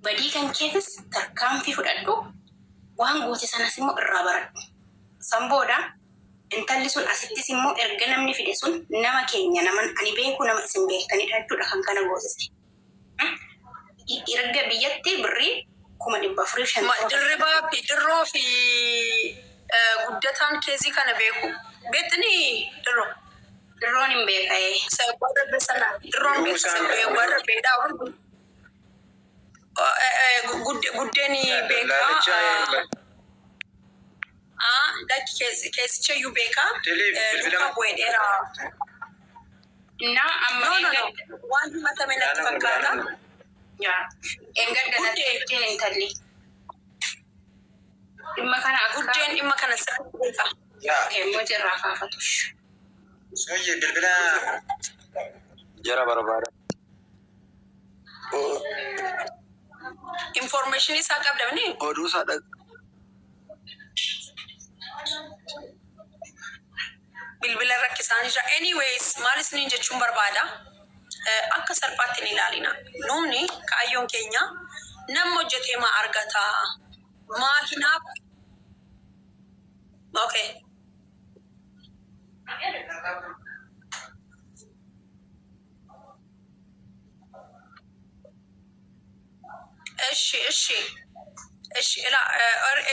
badii kan keefis tarkaanfii fudhadhu waan goote sanas immoo irraa baradhu. Sambooda intalli sun asittis immoo erga namni fide sun nama keenya naman ani beeku nama isin beektanidha jechuudha kan kana goosise. Erga biyyatti birrii 450 dirribaa fi dirroo fi guddataan keezii kana beeku. Beektanii dirroon hin beekaye. Sabboota besana dirroon beeku warra beedhaa guddeen beekaa. Like keessicha iyyuu beekaa. Duukaa bu'ee dheeraa. Waan himatame natti fakkaata. Engadda natti jettee intalli. Dhimma kana guddeen dhimma kana sirriitti beekaa. Immoo jirraa kaafatush. Soyye bilbila jara barbaada. Information isaa qabdamni. Oduu isaa bilbila rakkisaan jira. Anyways, maal isiniin jechuun barbaada? Akka salphaatti hin ilaalina. Nuuni kaayyoon keenya nama hojjetee maa argata? Maa hinaaf? Okay.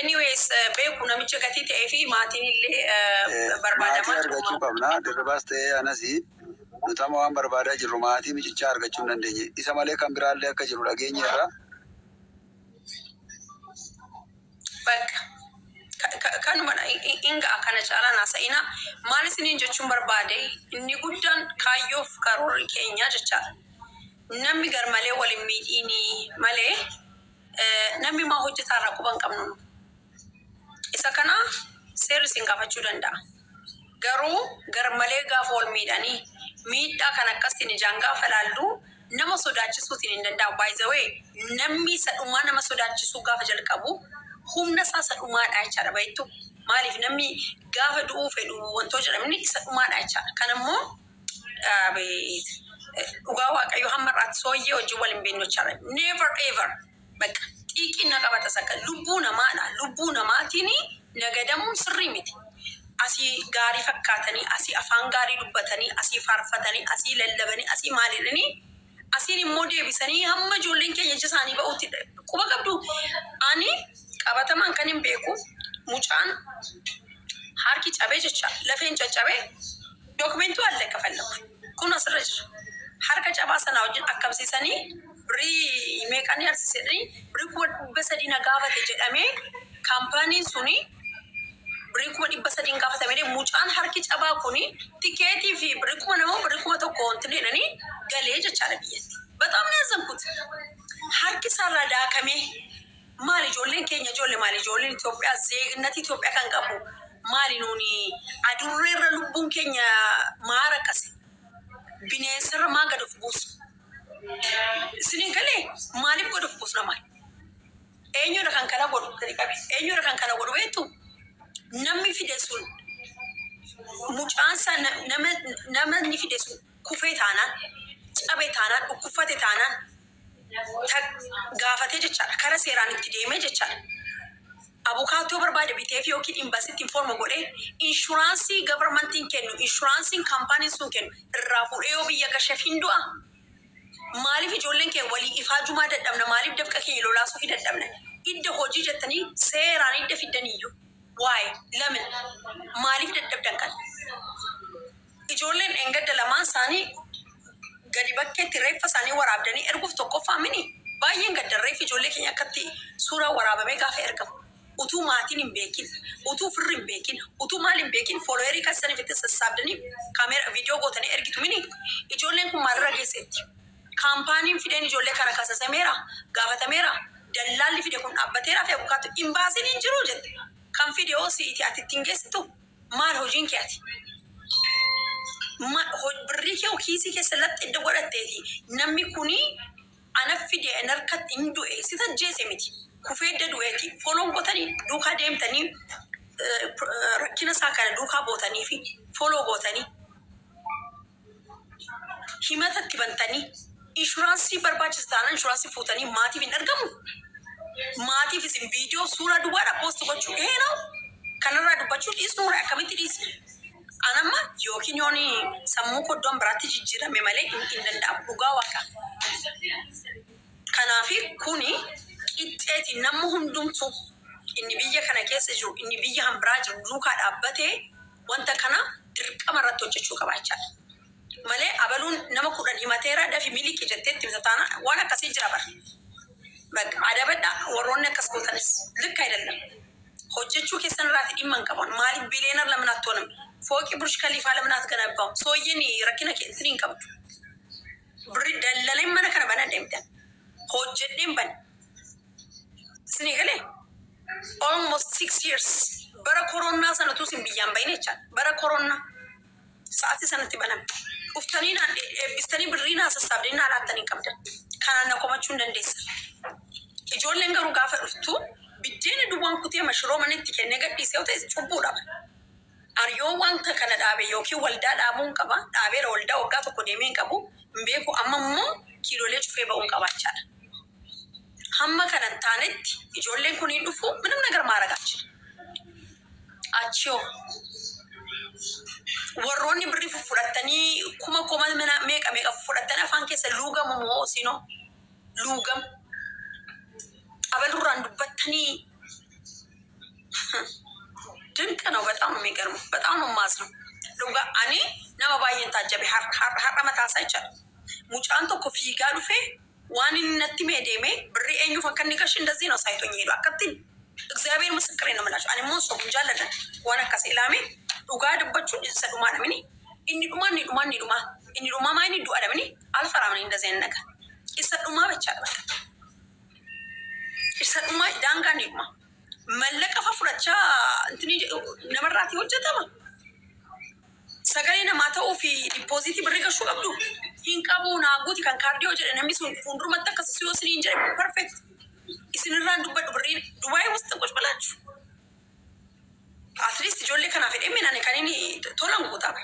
Anyways, beeku namicha gatii ta'ee fi maatiin illee barbaadamaa jiru. Maatii argachuu qabna. Dirribaas ta'ee anasii nutama waan barbaadaa jirru maatii micichaa argachuu hin dandeenye. Isa malee kan biraallee akka jiru dhageenya irraa. Kanuma inga kana caalaa naasa'ina. Maal isiniin jechuun barbaade inni guddaan kaayyoof karoorri keenya jechaadha. Namni garmalee waliin miidhiini malee namni maa hojjetaa irraa quban qabnu. Isa kana seerri isin gaafachuu danda'a. Garuu garmalee gaafa wal miidhanii miidhaa kan akkasiin ijaan gaafa laallu nama sodaachisuutiin hin danda'u. By the way, namni sadhumaa nama sodaachisuu gaafa jalqabu humna isaa sadhumaadha jechaadha baay'attu. Maaliif namni gaafa du'uu fedhu wantoota jedhamni sadhumaadha jechaadha. Kanammoo dhugaa waaqayyo hammarraatti sooyyee hojii wal hin beeknu jechaadha. Never ever bakka xiiqina qabata sakka lubbuu namaadha. Lubbuu namaatiin nagadamuun sirrii miti. Asii gaarii fakkaatanii, asii afaan gaarii dubbatanii, asii faarfatanii, asii lallabanii, asii maalidhanii, asiin immoo deebisanii hamma ijoolleen keenya ija isaanii ba'uutti quba qabdu. Ani qabatamaan kan hin beeku mucaan harki cabee jecha lafeen caccabee dookumentuu allee kafallamu. Kun asirra jiru. Harka cabaa sanaa wajjin akkabsiisanii birii meeqanii harsisedanii birii 300 gaafate jedhamee kaampaaniin suni birii 300 gaafatamee mucaan harki cabaa kuni tikeetii fi birii 1,100 wanti jedhanii galee jechaadha biyyatti. Bataam ni azamkut. Harki isaarraa daakamee maali ijoolleen keenya ijoollee maali ijoolleen Itoophiyaa zeegnati Itoophiyaa kan qabu maali nuuni adurreerra lubbuun keenya maara qase. Bineensarra maa gad of buusu. Isiniin galee maaliif gad of buusu namaa? Eenyudha kan kana godhu gadi qabe? Eenyudha kan kana godhu beektu? Namni fide sun mucaansa namni fide sun kufee taanaan, cabee taanaan, dhukkufate taanaan gaafatee jechaadha. Kara seeraan itti deemee jechaadha. Abukaatoo barbaade bitee fi yookiin imbasitti informa godhee inshuraansii gavarmantiin kennu, inshuraansiin kaampaaniin sun kennu irraa fuudhee yoo biyya gasheef hin du'a. Maaliif ijoolleen keenya walii ifaajumaa dadhabna? Maaliif dafqa keenya lolaasuu fi dadhabna? Idda hojii jettanii seeraan idda fiddaniyyuu. Waa'ee lamin maaliif dadhabdan kan? Ijoolleen engadda lamaan isaanii gadi bakkeetti reeffa isaanii waraabdanii erguuf tokkoffaa mini baay'een gadda reeffi ijoollee keenya akkatti suuraa waraabamee gaafa ergamu. Utuu maatiin hin beekin, utuu firri hin beekin, utuu maal hin beekin foolooyerii kan saniif itti sassaabdanii kaameera viidiyoo gootanii ergitu mini ijoolleen kun maalirra geesseetti? Kaampaaniin fideen ijoollee kana kasasameera, gaafatameera, dallaalli fide kun dhaabbateera fi abukaatu imbaasiin hin jiru jette. Kan fide oo si'iti ati ittiin geessitu maal hojiin kee ati? Birrii kee kiisii keessa laxxee idda godhatteeti namni kuni ana fide harkatti hin du'e si tajjeese miti. Kufee idda du'eeti. Fooloon gootanii duukaa deemtanii rakkina isaa kana duukaa bootanii fi fooloo gootanii himatatti bantanii inshuraansii barbaachisa taanaan inshuraansii fuutanii maatiif hin argamu. Maatiif isin viidiyoo suuraa duwwaadha poost gochuu eenaw kanarraa dubbachuu dhiisnuura akkamitti dhiisne. Anamma yookiin yooni sammuu koddoon biraatti jijjiirame malee hin danda'amu dhugaa waaqa. Kanaafi kuni qixxeeti namni hundumtu inni biyya kana keessa jiru inni biyya hambiraa jiru duukaa dhaabbatee wanta kana dirqama irratti hojjechuu qabaachaadha. Malee abaluun nama 10 himateera dafi miliki jetteetti bitataana waan akkasii jira bara. Bakka adabadha warroonni akkas gootanis likka ayidallam. Hojjechuu keessan irraati dhimma hin qaban. Maaliif bileenar lamin attoonam? Fooqi Burj Khalifa lamin atganabbaamu? Sooyyeen rakkina keessan hin qabdu. Dallaleen mana kana bana deemtan. Hojjedheen bana. Isinii galee? Almost 6 years. Bara koronaa sanatu sin biyyaan bayne jechaadha. Bara koronaa. Sa'aatii sanatti baname. Uftanii eebbistanii birrii naa sassaabdanii naa laattanii qabdan. Kanaan na komachuu hin dandeessa. Ijoolleen garuu gaafa dhuftu biddeena duwwaan kutee mashiroo manitti kennee gadhiisee yoo ta'e cubbuudha. Ariyoo wanta kana dhaabe yookiin waldaa dhaabuu hin qaba. Dhaabeera waldaa waggaa tokko deemee hin qabu. Hin beeku amma immoo kiiloolee cufee ba'uu hin qabaachaadha. Hamma kanan taanetti ijoolleen kun hin dhufu minam nagar maaragaachi. Achoo warroonni birrii fudhatanii kuma meeqa fudhatanii afaan keessa luugamu moo sinoo luugam abalurraan dubbattanii ድንቅ ነው። በጣም ነው የሚገርመው። በጣም ነው የማዝነው። ዱጋ እኔ nama baay'een taajjabe har'a mataasaa jechaadha. Mucaan tokko fiigaa dhufee waan inni natti meedeemee birrii eenyuuf akka inni gashi እንደዚህ ነው ሳይቶኝ ሄዱ akkattiin እግዚአብሔር ምስክሬ ነው የምላቸው። እኔ ሞን ሰው እንጃለለን waan akkas ilaamee dhugaa dubbachuun isa dhumaa dhabini inni dhumaa maa inni du'a dhabini alfaraamani እንደዚህ አይነት ነገር isa dhumaa jechaadha. Isa dhumaa daangaa inni dhumaa mallaqa fudhachaa intini namarraati hojjetama. Sagalee namaa ta'uu fi dippoozitii birrii gashuu qabdu hin qabu naaguuti kan kaardiyoo jedhe namni sun fuuldurumatti akkasii yoo isiniin jedhe perfect isinirraan dubbadhu birrii Dubaayii wasta qoch balaachu. At least ijoollee kanaaf hidhee minane kan inni tolan guutaame.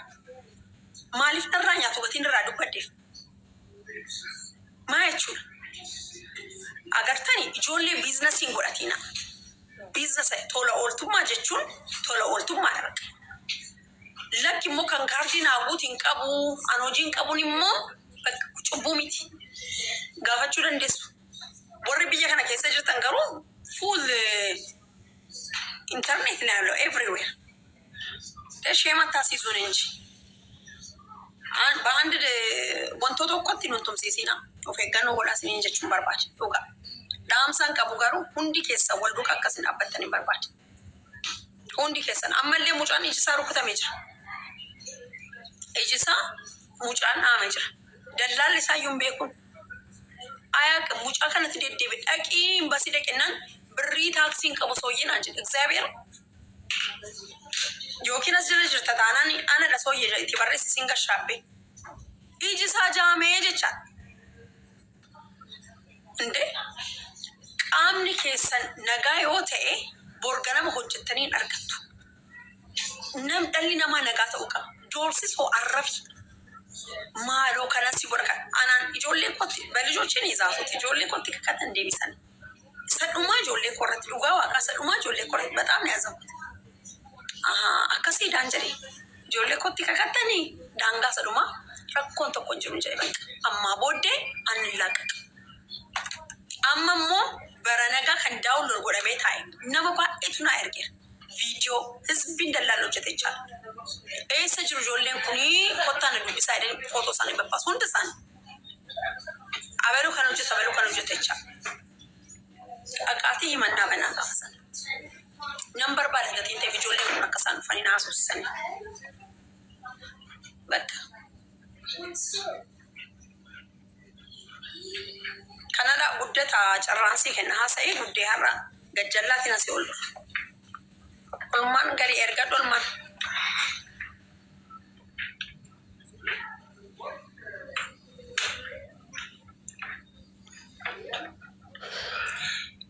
Maaliif dharraa nyaatu gatiin irraa dubbaddeef? Maa jechuudha? Agartani ijoollee biizinasiin godhatiina. Biizinasa tola ooltummaa jechuun tola ooltummaa dha. Lakki immoo kan kaardii naaguutiin qabu an hojiin qabuun immoo cubbuu miti. Gaafachuu dandeessu. Warri biyya kana keessa jirtan garuu full internet na yaaloo everywhere. Sheema taasisuun inji. Ba'aan wantoota tokkotti nuun tumsiisina. Of eeggannoo godhaasiniin jechuun barbaada. Dhugaa. Dhaamsaan qabu garuu hundi keessa wal duukaa akkasiin dhaabbattanii barbaada. Hundi keessan ammallee mucaan ijisaa rukutamee jira. Ijisaa mucaan dhaamee jira. Dallaalli isaa iyyuu hin beekun. Ayaa mucaa kanatti deddeebi dhaqii basii dhaqennaan birrii taaksiin qabu sooyyinaan jedhe እግዚአብሔር yookiin as jala jirta taanaan anadha sooyyee itti barreessisiin gashaabbee. Ijisaa jaamee jecha. Indee qaamni keessan nagaa yoo ta'e borganama hojjettanii hin argattu. Dhalli namaa nagaa ta'uu qaba. Doorsisoo arrabi. Maaloo kanan si godha kan anaan ijoollee kotti balijoochin izaasuuti ijoollee kotti kakkatan deebisan. Sadhumaa ijoollee korratti dhugaa waaqaa sadhumaa ijoollee korratti bataam ni azamuti. Akkasii daan jedhee ijoollee kotti kakkattanii daangaa sadhumaa rakkoon tokko hin jiru jedhe bakka. Ammaa booddee ani laaqaqa. Amma immoo bara nagaa kan daawunlood godhamee taa'e nama baay'eetu naa ergeera. Viidiyoo hizbiin dallaallee hojjete jechaadha. Eessa jiru ijoolleen kunii kottaan dubbisaa jedhanii footoo isaanii babbaasu hundi isaanii. Abaluu kan hojjete jechaadha. Dhaqaatii himannaa banaa gaafa sana. Nan barbaada gatiin ta'eef ijoolleen kun akka isaan dhufanii na haasofsisanii. Bakka. Kanadha guddataa carraansii kenna haasa'ee guddee har'a gajjallaatiin asii ol dhufa. Olmaan garii erga dolmaan.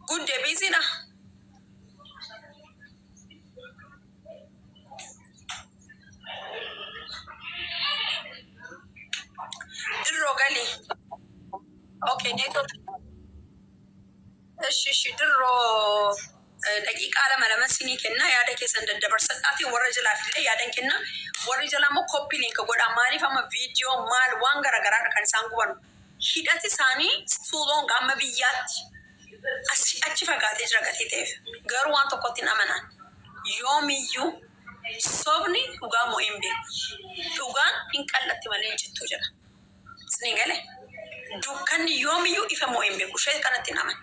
Guddee biisiidha. Dirroo galii. lama sinii kenna yaada keessan daddabarsadhaati warra jalaafillee yaadan kenna warri jalaa immoo koppii liinka godhaa maaliif amma viidiyoo maal waan garagaraadha kan isaan guban hidhati isaanii suuloon gaamma biyyaatti achi fagaatee jira gatii ta'eef garuu waan tokkotti hin amanaan yoomiyyuu sobni dhugaa moo hin beeku dhugaan hin qallatti malee jettuu jedha isni galee dukkanni yoomiyyuu ifa moo hin beeku ishee kanatti hin aman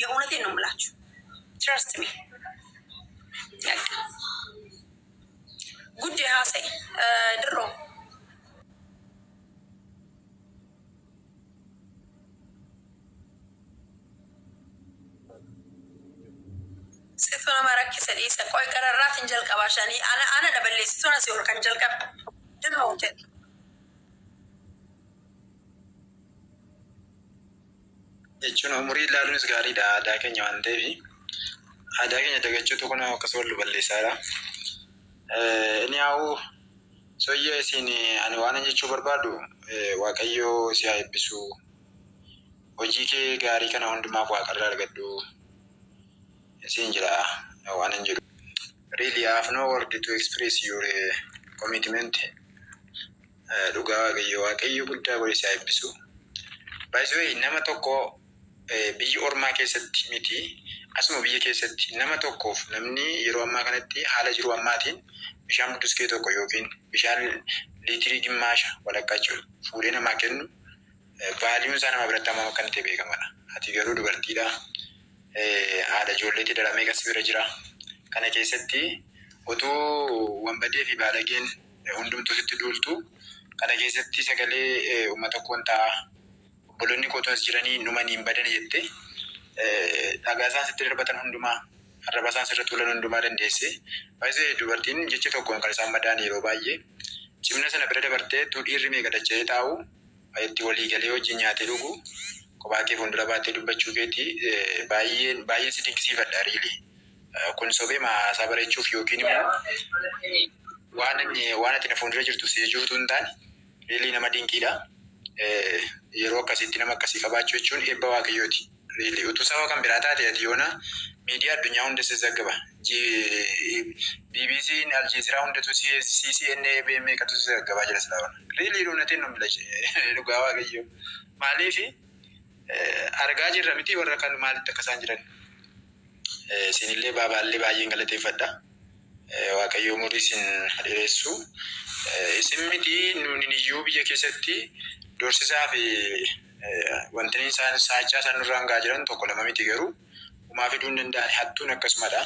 የእውነቴን ነው የምላችሁ trust me ጉድ ሀሰይ ድሮ ሴቶና ማራኪ ሰዲሰ ቆይ ቀረራት እንጀል ቀባሻኒ አና ደበሌ ሴቶና ሲወር ከንጀል ቀብ ድሮ ወንጀል jechuun umurii ilaaluunis gaariidha aadaa keenya waan ta'eef aadaa keenya dagachuutu kun akkasuma wallu balleessaadha. Inni haa soyyee isin ani waan jechuu barbaadu Waaqayyoo si haa eebbisu hojii kee gaarii kana hundumaaf Waaqarraa argadhu isin jira waan hin jiru. Really I have no word to express your commitment. Dhugaa Waaqayyoo guddaa godhe si haa eebbisu. By the way nama tokko biyyi ormaa keessatti miti asuma biyya keessatti nama tokkoof namni yeroo ammaa kanatti haala jiru ammaatiin bishaan butuskee tokko yookiin bishaan liitirii gimmaasha walakkaa jiru fuudhee namaa kennu vaaliyuun isaa nama biratti amma kan ta'e beekamadha. Ati garuu dubartiidha haadha ijoolleetti daramee qas bira jira. Kana keessatti utuu wambadee fi baalageen hundumtuu sitti duultu kana keessatti sagalee uummata koon ta'a. Bolonni qotoos jiranii numanii hin badan jette dhagaa isaan sitti darbatan hundumaa arraba isaan sirra tuulan hundumaa dandeesse. Baay'ee dubartiin jecha tokkoon kan isaan madaan yeroo baay'ee cimina sana bira dabartee dhiirri meeqa dachee taa'u itti walii galee wajjin nyaatee dhugu kophaa kee fuuldura baattee dubbachuu keetii baay'ee si dinqisiifadha riili. Kun sobee maasaa bareechuuf yookiin immoo waan ati na fuuldura jirtu si juutu hin taane riili nama dinqiidha. Yeroo akkasitti nama akkasii qabaachuu jechuun eebba Waaqayyooti. Utuu saba kan biraa taate ati yoona miidiyaa addunyaa hunda zaggaba. BBC, Al Jazeera hundatu CNN meeqatu zaggabaa jira silaa ona. Dhuunfatiin nu miidhagee dhugaa Waaqayyoo. Maaliif argaa jirra miti warra kan maalitti akka isaan jiran. Isinillee baabaallee baay'een galateeffadha. Waaqayyoo umurii isin dheeressu. Isin miti nuuni iyyuu biyya keessatti dorsisaa fi wanti isaan saachaa isaan nurraan gaa jiran tokko lama miti garuu uumaa fiduu hin danda'an hattuun akkasumadha.